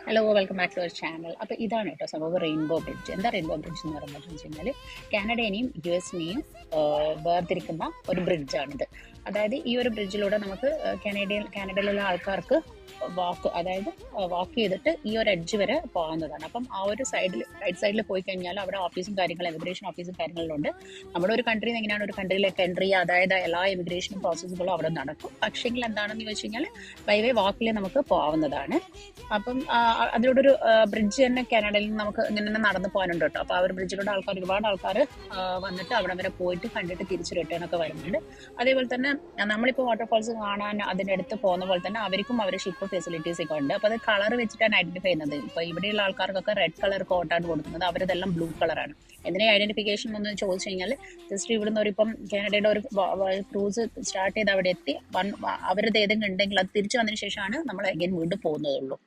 Hello welcome back to our channel. അപ്പോൾ ഇതാണ് കേട്ടോ സംഭവം റെയിൻബോ ബ്രിഡ്ജ്. എന്താ റെയിൻബോ ബ്രിഡ്ജ് എന്ന് പറയുന്നത് വെച്ച് കഴിഞ്ഞാൽ കാനഡേനെയും US-നെയും വേർതിരിക്കുന്ന ഒരു ബ്രിഡ്ജാണിത്. അതായത് ഈ ഒരു ബ്രിഡ്ജിലൂടെ നമുക്ക് കാനഡയിലുള്ള ആൾക്കാർക്ക് വാക്ക് ചെയ്തിട്ട് ഈ ഒരു എഡ്ജ് വരെ പോകാവുന്നതാണ്. അപ്പം ആ ഒരു റൈറ്റ് സൈഡിൽ പോയി കഴിഞ്ഞാൽ അവിടെ ഓഫീസും കാര്യങ്ങളും എമിഗ്രേഷൻ ഓഫീസും കാര്യങ്ങളിലുണ്ട്. നമ്മുടെ ഒരു കൺട്രിയിൽ നിന്ന് എങ്ങനെയാണ് ഒരു കൺട്രിയിലേക്ക് എൻട്രി ചെയ്യുക, അതായത് എല്ലാ ഇമിഗ്രേഷൻ പ്രോസസ്സുകളും അവിടെ നടക്കും. പക്ഷേങ്കിൽ എന്താണെന്ന് ചോദിച്ചു കഴിഞ്ഞാൽ ബൈവേ വാക്കിൽ നമുക്ക് പോകാവുന്നതാണ്. അപ്പം അതിലൂടെ ഒരു ബ്രിഡ്ജ് തന്നെ കാനഡയിൽ നിന്ന് നമുക്ക് ഇങ്ങനെ തന്നെ നടന്നു പോകാനുണ്ട് കേട്ടോ. അപ്പോൾ ആ ഒരു ബ്രിഡ്ജിലൂടെ ഒരുപാട് ആൾക്കാർ വന്നിട്ട് അവിടെ വരെ പോയിട്ട് കണ്ടിട്ട് തിരിച്ച് റിട്ടേൺ ഒക്കെ വരുന്നുണ്ട്. അതേപോലെ തന്നെ നമ്മളിപ്പോൾ വാട്ടർഫാൾസ് കാണാൻ അതിനടുത്ത് പോകുന്ന പോലെ തന്നെ അവർക്കും അവരുടെ ഷിപ്പ് ഫെസിലിറ്റീസ് ഒക്കെ ഉണ്ട്. അപ്പോൾ അത് കളർ വെച്ചിട്ടാണ് ഐഡന്റിഫൈ ചെയ്യുന്നത്. ഇപ്പോൾ ഇവിടെയുള്ള ആൾക്കാർക്കൊക്കെ റെഡ് കളർ കോട്ടാണ് കൊടുക്കുന്നത്, അവരതെല്ലാം ബ്ലൂ കളറാണ്. എന്തിനാ ഐഡന്റിഫിക്കേഷൻ എന്ന് ചോദിച്ചു കഴിഞ്ഞാൽ ജസ്റ്റ് ഇവിടുന്ന് ഇപ്പം കാനഡയുടെ ഒരു ക്രൂസ് സ്റ്റാർട്ട് ചെയ്ത് അവിടെ എത്തി അവരത് ഏതെങ്കിലും ഉണ്ടെങ്കിൽ അത് തിരിച്ചു വന്നതിന് ശേഷമാണ് നമ്മൾ അഗൈൻ വീണ്ടും പോകുന്നതുള്ളൂ.